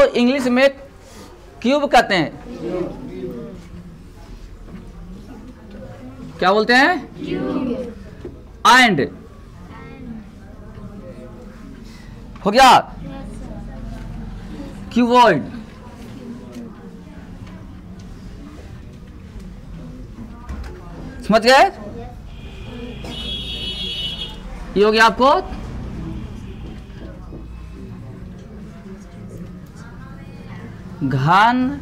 इसको इंग्लिश में क्यूब कहते हैं। क्या बोलते हैं? एंड हो गया क्यूबॉइड। समझ गए? ये हो गया आपको घन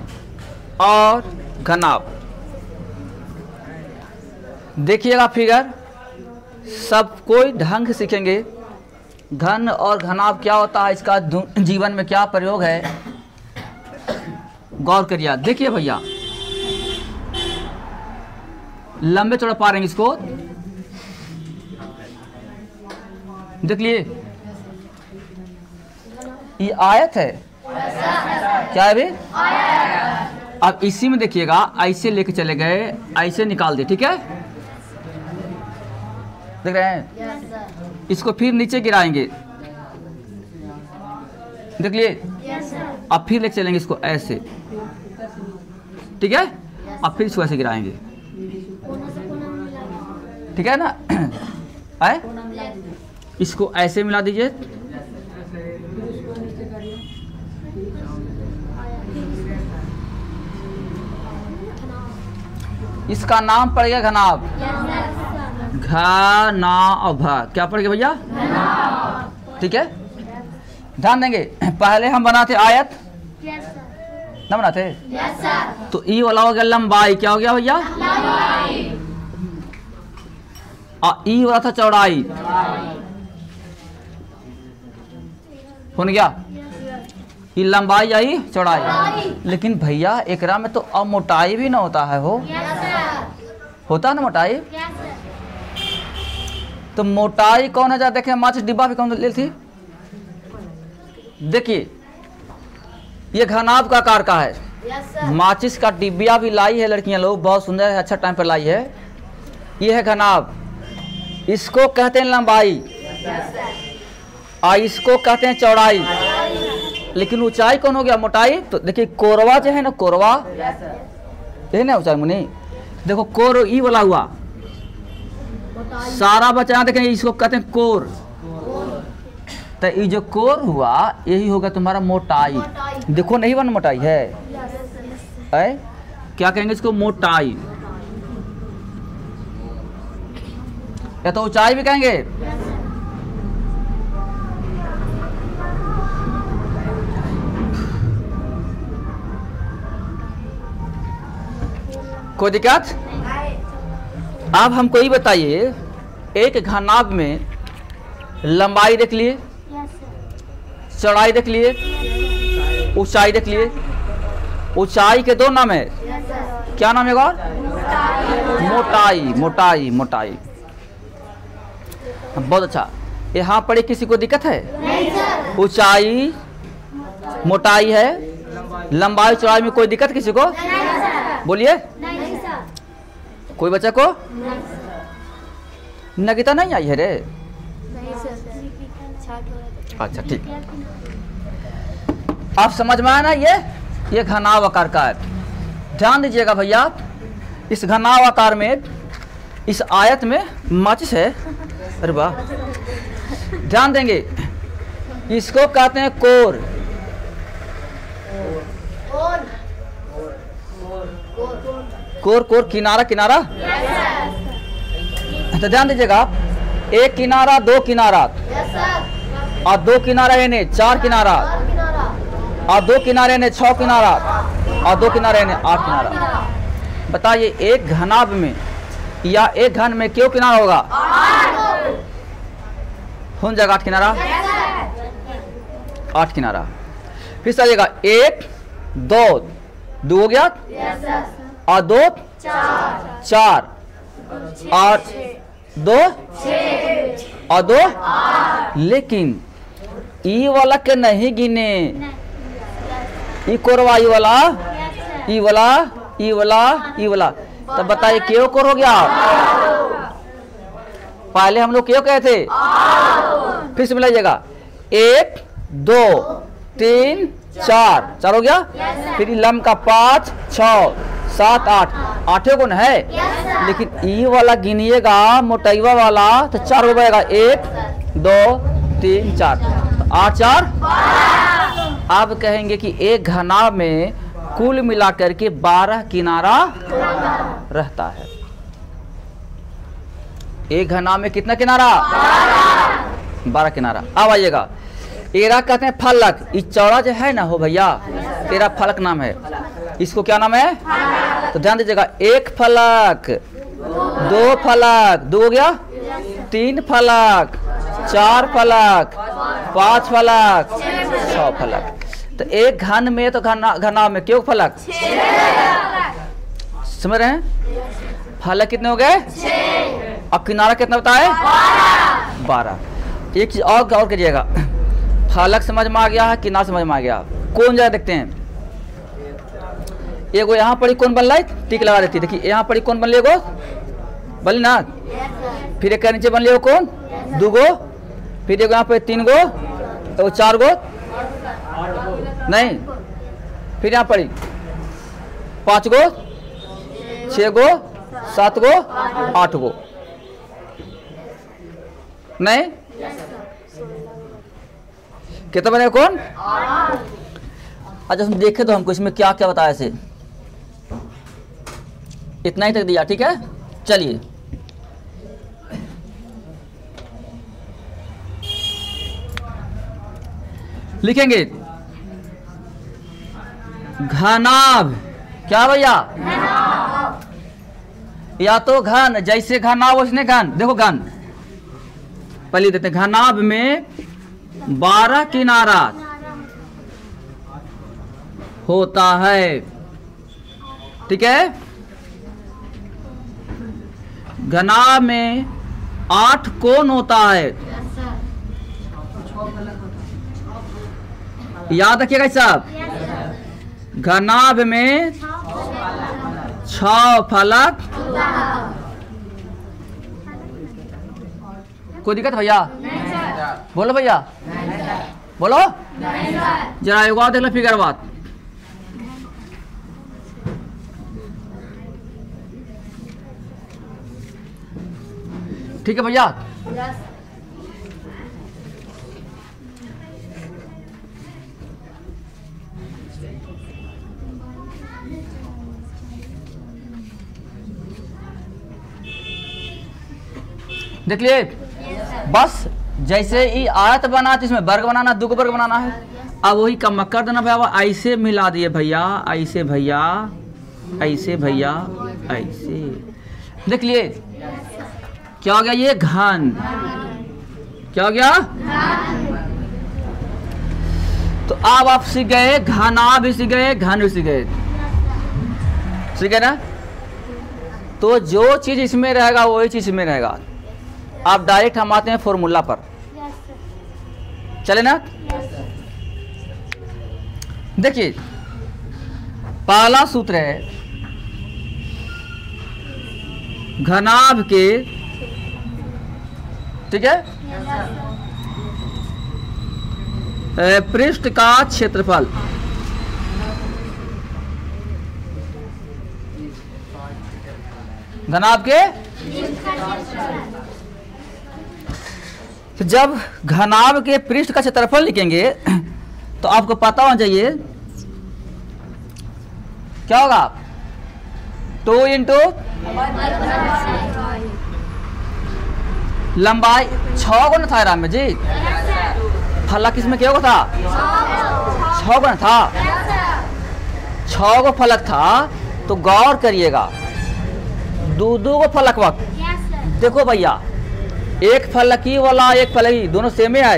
और घनाभ। देखिएगा फिगर, सब कोई ढंग से सीखेंगे। घन और घनाभ क्या होता है, इसका जीवन में क्या प्रयोग है, गौर करिए। देखिए भैया, लंबे चौड़ा पा रहे हैं इसको, देख लिए ये आयत है, क्या है भी? अब इसी में देखिएगा, ऐसे लेके चले गए, ऐसे निकाल दिए, ठीक है? देख रहे हैं? इसको फिर नीचे गिराएंगे, देख लिए? अब फिर लेके चलेंगे इसको ऐसे, ठीक है? अब फिर इसको ऐसे गिराएंगे, ठीक है ना? आए? इसको ऐसे मिला दीजिए, इसका नाम पड़ गया घनाभ। घनाभ क्या पड़ गया भैया? ठीक है, ध्यान देंगे। पहले हम बनाते आयत, ना बनाते? तो ई वाला हो गया लंबाई, क्या हो गया भैया? और ई वाला था चौड़ाई, हो गया? ये लंबाई आई चौड़ाई। लेकिन भैया एकरा में तो अब मोटाई भी ना होता है, हो होता है ना मोटाई? तो मोटाई कौन है? जा देखें, माचिस डिब्बा भी कौन ले थी? देखिए, ये घनाभ का आकार का है। माचिस का डिब्बिया भी लाई है लड़कियां लोग, बहुत सुंदर है, अच्छा टाइम पर लाई है। ये है घनाभ, इसको कहते हैं लंबाई और इसको कहते हैं चौड़ाई। लेकिन ऊंचाई कौन हो गया? मोटाई। तो देखिए कोरवा जो है ना, कोरवा यही ना ऊंचाई मुनि। देखो कोर ई वाला हुआ, सारा बचा देखें, इसको कहते हैं कोर। तो ये जो कोर हुआ यही होगा तुम्हारा मोटाई। देखो नहीं बन मोटाई है, क्या कहेंगे इसको? मोटाई, या तो ऊंचाई भी कहेंगे। कोई दिक्कत? अब हमको ये बताइए, एक घनाभ में लंबाई देख लिए, चौड़ाई देख लिए, ऊंचाई देख लिए। ऊंचाई के दो नाम है, क्या नाम है और? मोटाई, मोटाई, मोटाई। बहुत अच्छा। यहाँ पढ़े किसी को दिक्कत है? ऊंचाई मोटाई है, लंबाई चौड़ाई में कोई दिक्कत किसी को? बोलिए, कोई बच्चा को नगीता नहीं आई है रे? अच्छा ठीक, आप समझ में आया ना? ये घनाभ आकार का है। ध्यान दीजिएगा भैया, इस घनाभ आकार में, इस आयत में माचिस है। अरे वाह, ध्यान देंगे, इसको कहते हैं कोर। कोर कोर किनारा, किनारा। तो ध्यान दीजिएगा, एक किनारा, दो किनारा, और दो किनारा यानी चार किनारा, और दो किनारे ने 6 किनारा, और दो किनारे ने 8 किनारा। बताइए एक घनाभ में या एक घन में क्यों किनारा होगा? हो जाएगा 8 किनारा, 8 किनारा। फिर चलेगा 1 2 2 हो गया, और 2 4, और 2 और 2। लेकिन ई वाला के नहीं गिने, ई कोरवा, ई वाला, ई वाला, ई वाला, ई वाला। तब बताइए क्यों कोर हो गया? पहले हम लोग क्यों कहे थे? फिर से मिलाइएगा, 1 2 3 4 4 हो गया। फिर लंब का 5 6 7 8 8 गुण है, लेकिन ई वाला गिनिएगा मोटाइवा वाला तो 4 हो जाएगा। 1 2 3 4 तो 8 4। अब कहेंगे कि एक घनाभ में कुल मिलाकर के 12 किनारा रहता है। एक घनाभ में कितना किनारा? 12 किनारा। अब आइएगा, एरा कहते हैं फलक। इस चौड़ा जो है ना हो भैया, एरा फलक नाम है। इसको क्या नाम है? तो ध्यान दीजिएगा, 1 फलक 2 फलक 2 हो गया, 3 फलक 4 फलक 5 फलक 6 फलक। तो एक घन में तो घनाभ में क्यों फलक? समझ रहे हैं? फलक कितने हो गए? 6। अब किनारा कितना होता है? 12। एक चीज और गौर करिएगा, फलक समझ में आ गया है, किनारा समझ में आ गया। कौन जगह देखते हैं? एगो यहाँ पड़ी कौन बन रहा है? टिक लगा देती। देखिए यहाँ पड़ी कौन बन ली? एगो बन ना। फिर एक नीचे बन लियो कौन? 2 गो। फिर एगो यहाँ पे 3 गो, तो 4 गो नहीं। फिर यहाँ पड़ी 5 गो 6 गो 7 गो 8 गो नहीं। कितना बने कौन? अच्छा हम देखे तो हमको इसमें क्या क्या बताया ऐसे। इतना ही तक दिया, ठीक है। चलिए लिखेंगे घनाभ। क्या भैया? या तो घन, जैसे घनाभ उसने घन। देखो घन पहले देते हैं, घनाभ में 12 किनारा होता है, ठीक है। घनाभ में 8 कोण होता है। याद रखिएगा साहब, घनाभ में 6 फलक। कोई दिक्कत भैया? बोलो भैया, बोलो जरा एक और देख लो फिगर बात। ठीक है भैया। देख लिए बस, जैसे ही आयत बना तो इसमें वर्ग बनाना, 2 वर्ग बनाना है। अब वही कम कर देना भैया, ऐसे मिला दिए भैया, ऐसे भैया, ऐसे भैया, ऐसे। देख लिए क्या हो गया? ये घन। क्या हो गया? तो अब आप सीख गए, घनाभ भी सीख गए, घन भी सीख गए, ठीक है ना। तो जो चीज इसमें रहेगा वही चीज इसमें रहेगा। आप डायरेक्ट हम आते हैं फॉर्मूला पर, चले ना। देखिए पहला सूत्र है घनाभ के, ठीक है, पृष्ठ का क्षेत्रफल। घनाभ के जब घनाभ के पृष्ठ का क्षेत्रफल लिखेंगे तो आपको पता होना चाहिए क्या होगा? 2 इंटू लंबाई 6 गुना था राम जी। फलक इसमें क्या होगा था? 6 गुना था। 6 गो फलक था। तो गौर करिएगा, 2 गो फलक वक्त। देखो भैया, एक फलकी वाला एक फलकी दोनों सेम है।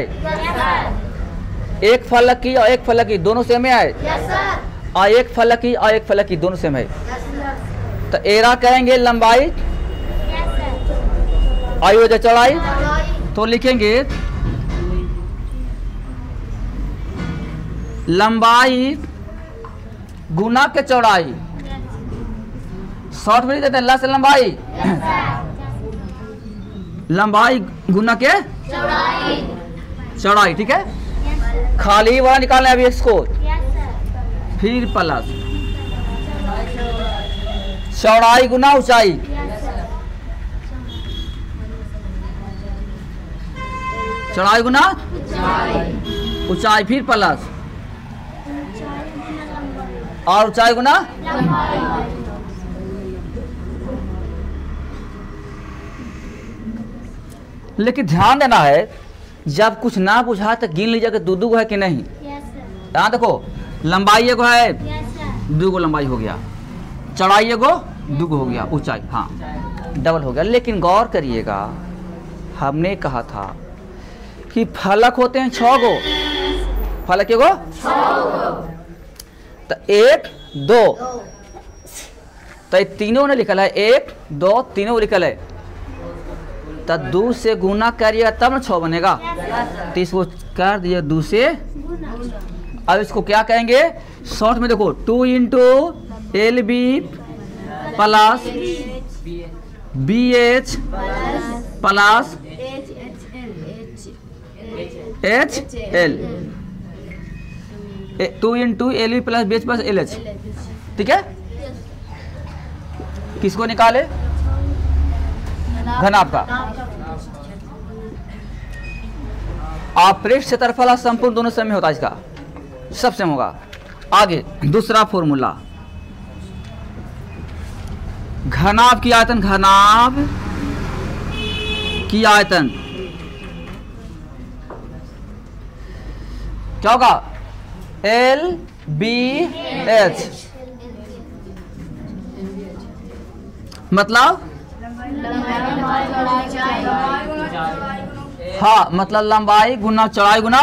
एक फलकी और एक फलकी दोनों सेम है। और एक फलकी और एक फलकी दोनों सेम है। तो एरा कहेंगे लंबाई, आयु जो चौड़ाई। तो लिखेंगे लंबाई गुना के चौड़ाई। शॉर्ट में देते हैं ला से लंबाई, लंबाई गुना के चौड़ाई, ठीक है। खाली वाला निकालना है अभी इसको। फिर प्लस चौड़ाई गुना ऊंचाई, चौड़ाई गुना ऊंचाई, फिर प्लस और ऊंचाई गुना। लेकिन ध्यान देना है, जब कुछ ना बुझा तो गिन लीजिए कि दो दो है कि नहीं। यहाँ देखो लंबाई एगो है, दो गो लंबाई हो गया, चौड़ाई एगो दो गो हो गया, ऊंचाई हाँ डबल हो गया। लेकिन गौर करिएगा, हमने कहा था कि फलक होते हैं 6 गो, फलक एगो तो 1 2 तो तीनों ने लिखल है, 1 2 तीनों लिखल है, तो 2 से गुना करिएगा तब ना 6 बनेगा। तो इसको कर दिए 2 से। अब इसको क्या कहेंगे शॉर्ट में, देखो 2 into LB plus BH plus HL, 2 into LB plus BH plus LH, ठीक है। किसको निकाले, घनाभ का। आपरेक्ष क्षेत्रफल और संपूर्ण दोनों सेम होता है, इसका सब सेम होगा। आगे दूसरा फॉर्मूला, घनाभ की आयतन, घनाभ की आयतन क्या होगा, LBH, मतलब हाँ मतलब लंबाई गुना चौड़ाई गुना।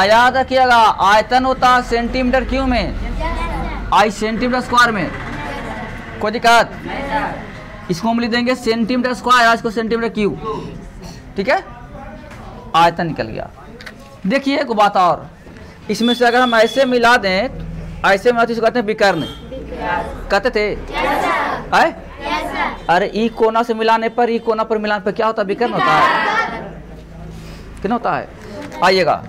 याद रखिएगा आयतन होता है सेंटीमीटर क्यूब में, आई सेंटीमीटर स्क्वायर में, कोई दिक्कत। इसको हम लिख देंगे सेंटीमीटर स्क्वायर, इसको सेंटीमीटर क्यूब, ठीक है। आयतन निकल गया। देखिए एक बात और, इसमें से अगर हम ऐसे मिला दें, ऐसे मिला तो इसको कहते हैं विकर्ण, कहते थे अरे ई कोना से मिलाने पर, ई कोना पर मिलाने पर क्या होता है, विकर्ण होता है, कितना होता है। आइएगा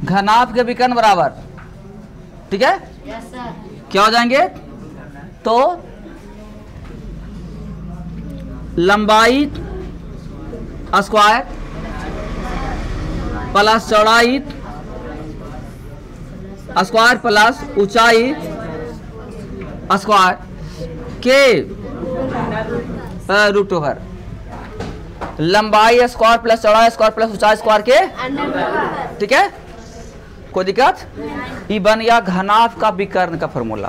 घनाभ के विकर्ण बराबर, ठीक है। क्या हो जाएंगे, तो लंबाई स्क्वायर प्लस चौड़ाई स्क्वायर प्लस ऊंचाई स्क्वायर के रूट ओवर, लंबाई स्क्वायर प्लस चौड़ाई स्क्वायर प्लस ऊंचाई स्क्वायर के, ठीक है। कोई दिक्कत, ये बन गया घनाभ का विकर्ण का फॉर्मूला।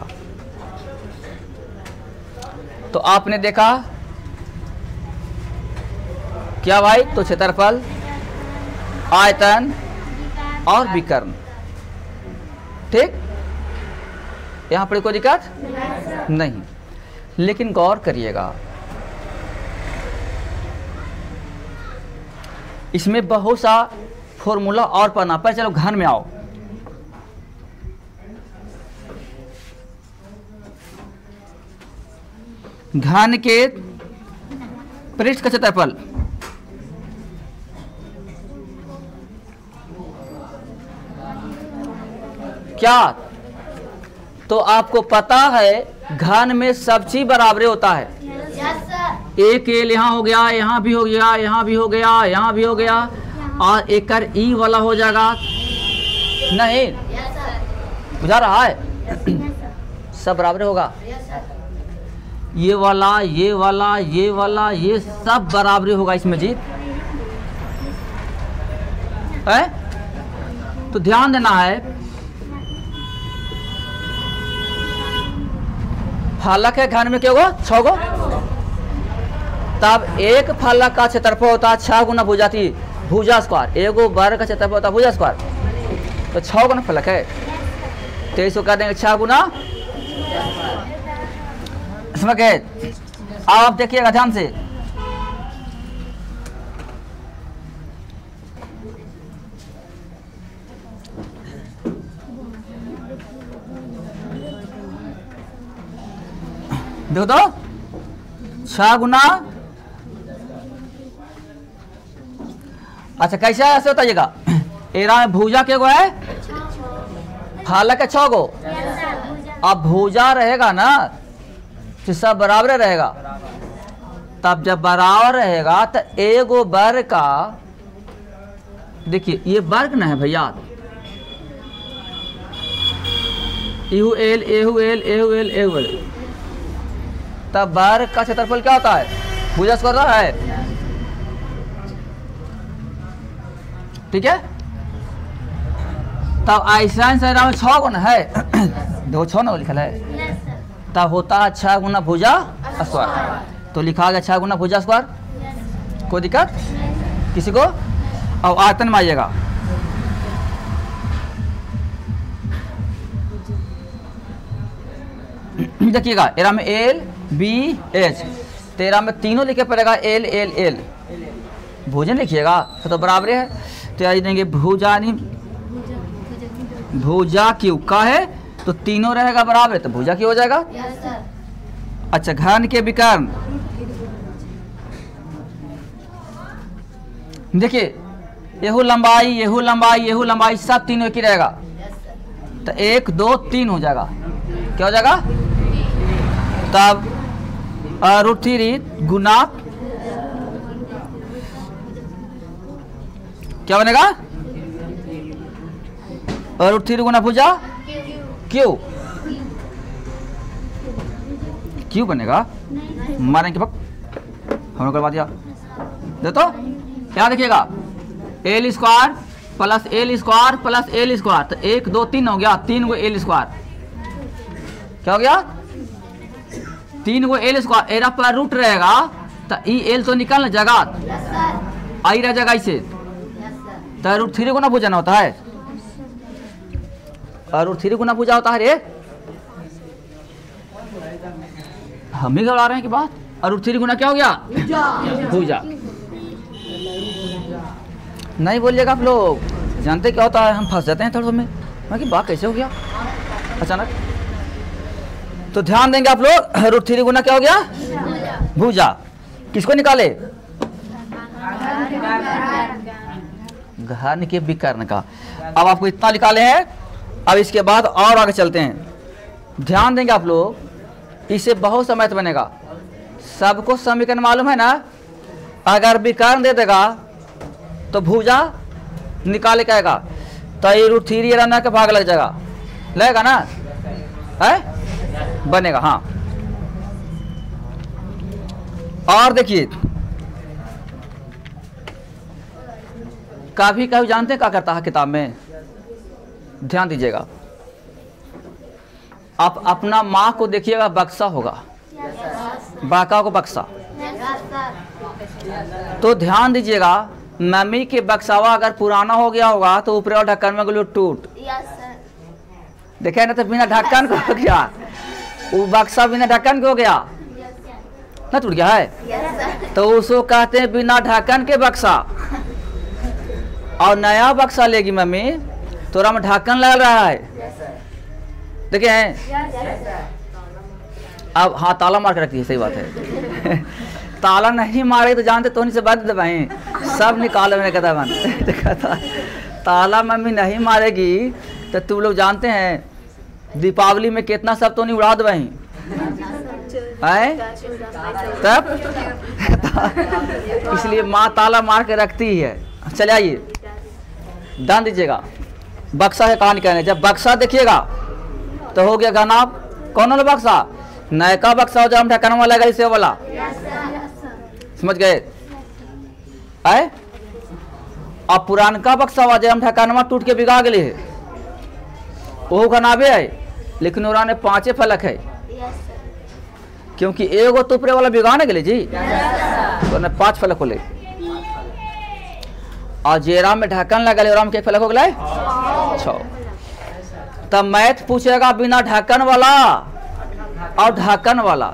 तो आपने देखा क्या भाई, तो क्षेत्रफल, आयतन और विकर्ण, ठीक। यहां पर कोई दिक्कत नहीं। लेकिन गौर करिएगा, इसमें बहुत सा फॉर्मूला और पढ़ना पर, चलो घन में आओ। घन के पृष्ठ का क्षेत्रफल क्या, तो आपको पता है घन में सब चीज बराबर होता है। एक एल यहाँ हो गया, यहाँ भी हो गया, यहाँ भी हो गया, यहाँ भी हो गया, और एक कर ई वाला हो जाएगा, नहीं बुझा रहा है, सब बराबर होगा। ये वाला, ये वाला, ये वाला, ये सब बराबर होगा इसमें जी, है? तो ध्यान देना है, फलक है घन में क्या होगा, 6 गो, तब एक फलक का क्षेत्रफल होता है 6 गुना भुजा स्क्वायर, एगो वर्ग का क्षेत्रफल होता है भुजा स्क्वायर, तो 6 गुना फलक है, तो इसको कह देंगे 6 गुना। इसमें क्या, अब आप देखिएगा ध्यान से, देखो तो 6 गुना अच्छा कैसे है ऐसे बताइएगा। एरा में भुजा के गो है, फालक है 6 गो। अब भुजा रहेगा ना तो सब बराबर रहेगा। तब जब बराबर रहेगा तो एगो वर्ग का, देखिए ये वर्ग ना है भैया, एहू एल एहू एल एहू एल एहू एल, तब वर्ग का क्षेत्रफल क्या होता है, भुजा स्क्वायर रहा है। ठीक है, तब ऐसा में 6 गुना है, देखो 6 ना लिखा है, तब होता है 6 गुना भुजा स्क्वायर। तो लिखा गया 6 गुना भुजा स्क्वायर। कोई दिक्कत किसी को? अब आयतन में आइएगा। देखिएगा एरा में एल बी एच, तेरा में तीनों लिखे पड़ेगा एल एल एल, भुजन लिखिएगा तो बराबर है। तो याद देंगे भुजा नहीं, भुजा क्यू का है तो तीनों रहेगा बराबर, तो भुजा क्यों हो जाएगा। अच्छा घन के विकर्ण, देखिए यहू लंबाई यहू लंबाई यहू लंबाई सब तीनों की रहेगा, तो 1 2 3 हो जाएगा। क्या हो जाएगा? तब √3 गुना क्या बनेगा, √3 गुना भुजा क्यों, क्यों बनेगा, मारेंगे पक हमने करवा दिया। दे तो क्या देखिएगा, L square plus L square plus L square, तो 1 2 3 हो गया, 3 गो एल स्क्वायर। क्या हो गया? 3 गो एल स्क्वायर। एरा पर रूट रहेगा तो ई एल तो निकल जाएगा, आई रह जाएगा इसे, तो √3 गुना भुजा होता है, √3 गुना भुजा होता है रे, हम ही घबरा रहे हैं कि बात। √3 गुना क्या हो गया, भुजा। नहीं बोलिएगा आप लोग, जानते क्या होता है, हम फंस जाते हैं थोड़ा में, मैं कि बात कैसे हो गया अचानक। तो ध्यान देंगे आप लोग, √3 गुना क्या हो गया, भुजा। किसको निकाले, घन के विकर्ण का। अब आपको इतना निकाले हैं, अब इसके बाद और आगे चलते हैं। ध्यान देंगे आप लोग, इसे बहुत समय बनेगा, सबको समीकरण मालूम है ना। अगर विकर्ण दे देगा तो भुजा निकाले कहेगा, तो ये √3 रहना के भाग लग जाएगा, लगेगा ना, है बनेगा। हाँ और देखिए कभी कभी जानते हैं क्या करता है किताब में, ध्यान दीजिएगा। आप अपना माँ को देखिएगा, बक्सा होगा, बाका को बक्सा, तो ध्यान दीजिएगा मम्मी के बक्सावा अगर पुराना हो गया होगा तो ऊपर वाला ढक्कन में गलू टूट, देखे ना, तो बिना ढक्कन को हो गया, वो बक्सा बिना ढक्कन के हो गया ना, टूट गया है, तो उसको कहते हैं बिना ढक्कन के बक्सा। और नया बक्सा लेगी मम्मी तो में ढक्कन लग रहा है, देखे हैं। अब हाँ ताला मार के रखती है, सही बात है। ताला नहीं मारे तो जानते तो नहीं से बात दबाएं, सब निकालो, मैंने कहता ताला मम्मी नहीं मारेगी तो तुम लोग जानते हैं दीपावली में कितना सब तो नहीं उड़ा दबाई तब। इसलिए माँ ताला मार के रखती है। चले आइए ध्यान दीजिएगा, बक्सा है कहानी कहने, जब बक्सा देखिएगा तो हो गया घना, कौन वाला बक्सा, नयका बक्सा हो, जब हम ढक्कन वाला इसे वाला, समझ गए आए। अब पुरानका बक्सा हुआ जब हम ढक्कनवा टूट के बिगा गए है, वो घनाबे है, लेकिन ओरा ने 5 फलक है, क्योंकि एगो तुपरे वाला बिगाने गए जी, तो 5 फलक होले। और जेरा में ढक्कन लगा, ओरा में के फलक हो गए 6। तब मैथ पूछेगा बिना ढक्कन वाला और ढक्कन वाला,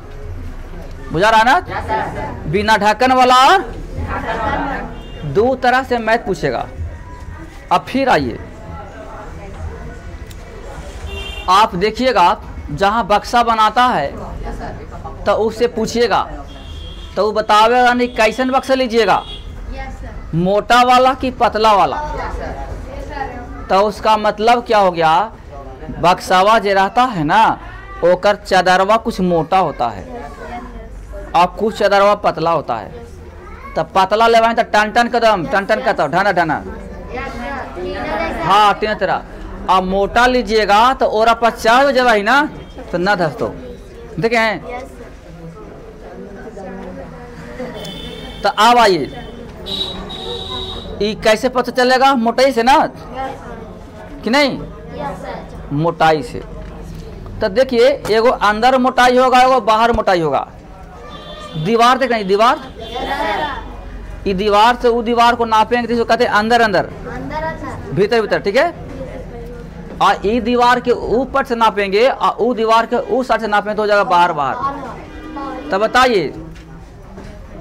बुझा रहा ना, बिना ढक्कन वाला और 2 तरह से मैथ पूछेगा। अब फिर आइए आप देखिएगा, जहां बक्सा बनाता है तो उससे पूछिएगा तो वो बतावेगा नहीं कैसन बक्सा लीजिएगा, मोटा वाला कि पतला वाला? तो उसका मतलब क्या हो गया, बक्सावा जो रहता है ना ओकर चदरवा कुछ मोटा होता है और कुछ चदरवा पतला होता है। तो पतला लेवाएं तो टन टन कदम टन टन कदम ढना ढना, हाँ तीन तरह। अब मोटा लीजिएगा तो ओरा पर चार जब ही ना तो न धस दो, देखे हैं। तो अब आइए ये कैसे पता चलेगा, मोटाई से ना कि नहीं, मोटाई से। तो देखिए एगो अंदर मोटाई होगा एगो बाहर मोटाई होगा। दीवार देख रहे हैं, दीवार, ये दीवार से वो दीवार को नापेंगे तो कहते हैं अंदर अंदर भीतर भीतर, ठीक है। और ये दीवार के ऊपर से नापेंगे और वो दीवार के उस साइड से नापेंगे तो हो जाएगा बाहर बाहर। तो बताइए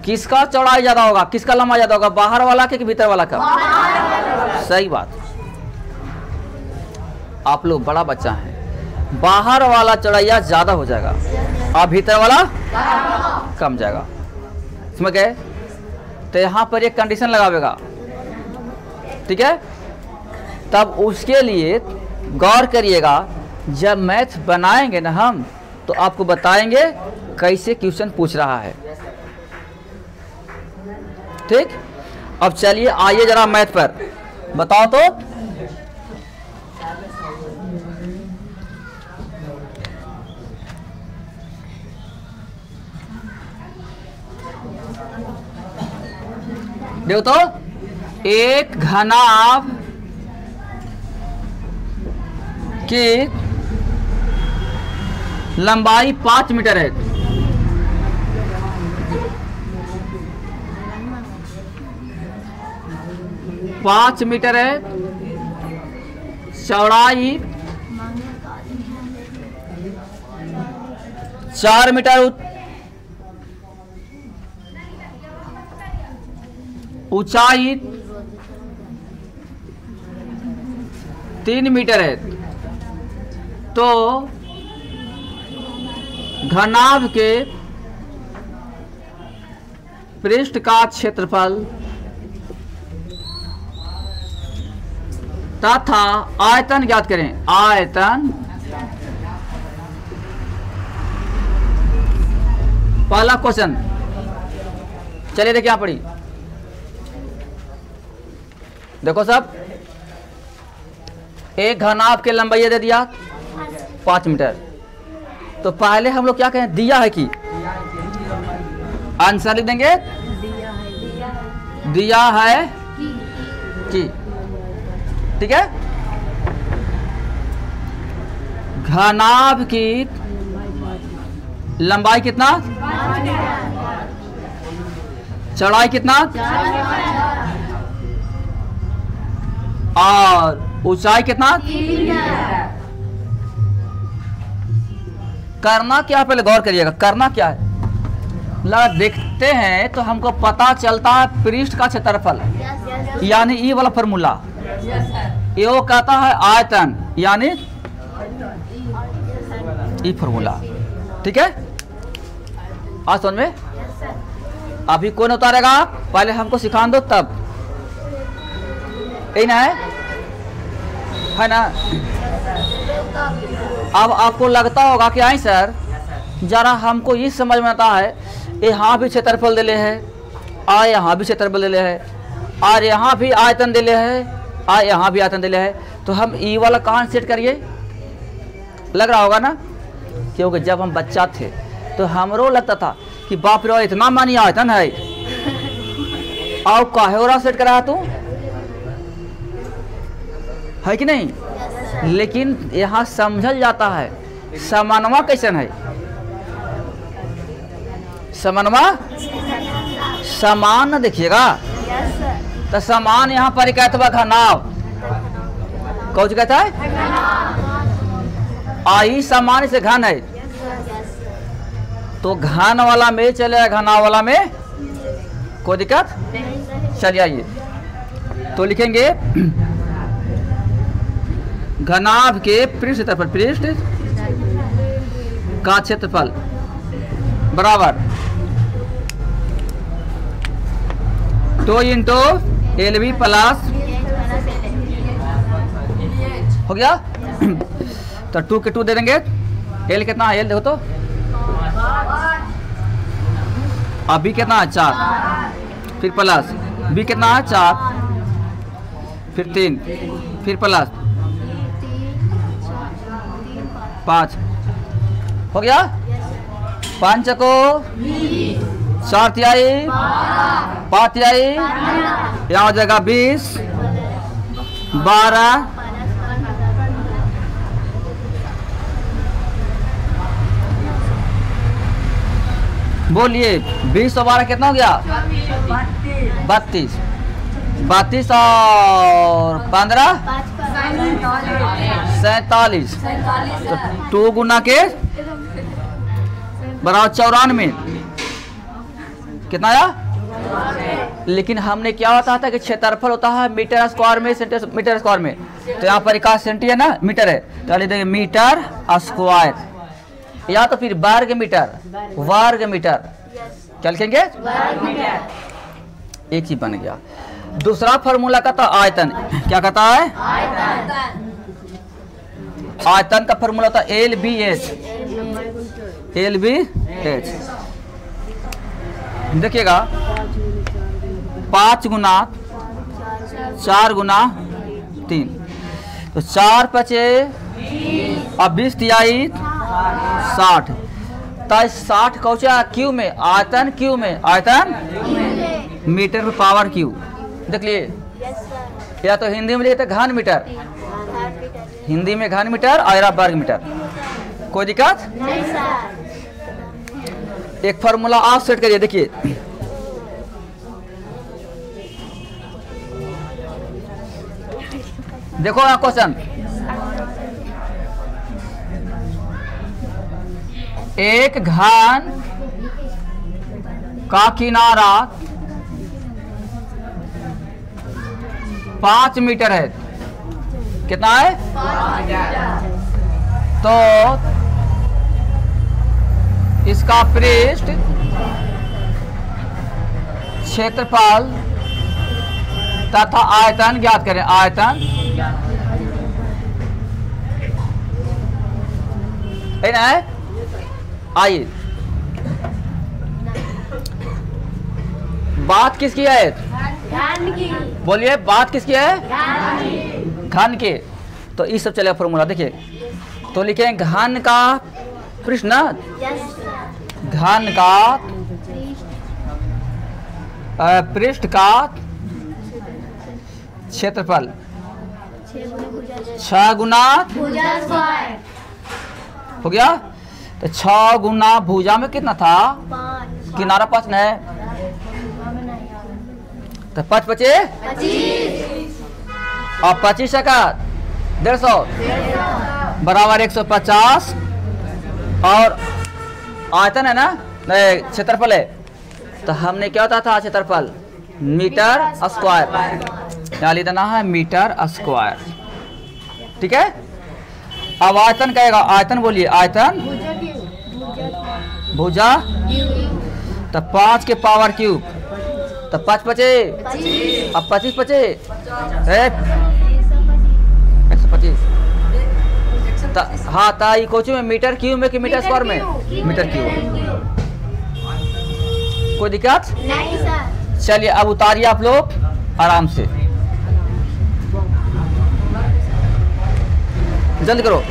किसका चौड़ाई ज्यादा होगा, किसका लंबा ज्यादा होगा, बाहर वाला के कि भीतर वाला का? सही बात। आप लोग बड़ा बच्चा है, बाहर वाला चौड़ाइया ज्यादा हो जाएगा और भीतर वाला कम जाएगा, समझ गए। तो यहाँ पर एक कंडीशन लगावेगा, ठीक है। तब उसके लिए गौर करिएगा, जब मैथ बनाएंगे ना हम तो आपको बताएंगे कैसे क्वेश्चन पूछ रहा है, ठीक। अब चलिए आइए जरा मैथ पर बताओ तो। देखो तो एक घनाभ की लंबाई 5 मीटर है, पाँच मीटर है, चौड़ाई 4 मीटर, ऊंचाई 3 मीटर है। तो घनाभ के पृष्ठ का क्षेत्रफल तथा आयतन ज्ञात करें। आयतन, पहला क्वेश्चन, चलिए देखिए यहाँ पढ़ी, देखो सब, एक घनाभ के लंबाई दे दिया 5 मीटर। तो पहले हम लोग क्या कहें, दिया है कि, आंसर लिख देंगे दिया है कि, ठीक है। घनाभ की लंबाई कितना, चौड़ाई कितना और ऊंचाई कितना। करना क्या, पहले गौर करिएगा, करना क्या है, देखते हैं तो हमको पता चलता है पृष्ठ का क्षेत्रफल, यानी ई वाला फॉर्मूला। ये वो कहता है आयतन, यानी ई फॉर्मूला, ठीक है। आज समझ में, अभी कौन उतारेगा, पहले हमको सिखा दो तब, यही ना है ना। अब आपको लगता होगा कि आई सर जरा हमको ये समझ में आता है, यहाँ भी क्षेत्रफल दिले है और यहाँ भी क्षेत्रफल दिले है और यहाँ भी आयतन दिले है और यहाँ भी आयतन दिले है, तो हम ई वाला कहाँ सेट करिए, लग रहा होगा ना। क्योंकि जब हम बच्चा थे तो हमरो लगता था कि बाप रे इतना मानी आयतन है, और काहे और सेट करा तू, है कि नहीं। लेकिन यहाँ समझल जाता है समानवा कैसन है, समानवा समान देखिएगा। तो समान यहाँ पर कहते हुआ घनाभ, कौन कहता है, आई समान से घन है, तो घन वाला में चले, घना वाला में कोई दिक्कत। चलिए आइए तो लिखेंगे घनाभ के पृष्ठ क्षेत्रफल, पृष्ठ का क्षेत्रफल बराबर 2 × एल बी प्लस हो गया। तो 2 के 2 दे देंगे। एल कितना है? एल देखो तो अभी कितना है? 4, फिर प्लस बी कितना है? 4, फिर 3, फिर प्लस 5 हो गया। 5 को 4 तिहाई 5 तिहाई, यहाँ हो जाएगा 20, 12, बोलिए 20 और 12 कितना हो गया? 32, 32 और 15 47। तो 2 गुना के बराबर 94 कितना आया? लेकिन हमने क्या होता था कि क्षेत्रफल होता है मीटर स्क्वायर में, मीटर स्क्वायर में। तो यहाँ पर 1 सेंटी है ना, मीटर है, तो लिखेंगे मीटर स्क्वायर, या तो फिर वर्ग मीटर, वर्ग मीटर क्या लिखेंगे? एक ही बन गया। दूसरा फॉर्मूला कहता है आयतन। क्या कहता है? आयतन का फॉर्मूला होता है L B H, L B H. देखिएगा 5 गुना 4 गुना 3, तो 4 पचे और 20 तिहाई 60। 60 कौचा क्यू में, आयतन क्यू में, आयतन मीटर में पावर क्यू। देख लिए, या तो हिंदी में लिखते घन मीटर, हिंदी में घन मीटर और वर्ग मीटर। कोई दिक्कत नहीं सर। एक फॉर्मूला आप सेट करिए। देखिए देखो यहाँ क्वेश्चन, एक घन का किनारा 5 मीटर है। कितना है? 5। तो इसका पृष्ठ क्षेत्रफल तथा आयतन ज्ञात करें। आयतन है। आइए, बात किसकी है? घन की। बोलिए बात किसकी है? घन की। तो ये सब चलेगा फॉर्मूला। देखिए तो लिखें घन का पृष्ठ ना, घन का पृष्ठ का क्षेत्रफल 6 गुना हो गया। तो 6 गुना भुजा में कितना था? 5। किनारा 5 है, तो 5 पचे 25 और 25 का 150 बराबर 150। और आयतन है ना, क्षेत्रफल है, तो हमने क्या होता था? क्षेत्रफल मीटर स्क्वायर, यहाँ लिखना है मीटर स्क्वायर। ठीक है। अब आयतन कहेगा, आयतन बोलिए, आयतन भुजा, तो 5 के पावर क्यूब, तो 5 पचे, अब 25 पचे 125। हाँ था ये कोचू में मीटर क्यूब में कि मीटर स्क्वायर में? Metre cube. कोई दिक्कत नहीं सर। चलिए अब उतारिए आप लोग आराम से, जल्दी करो।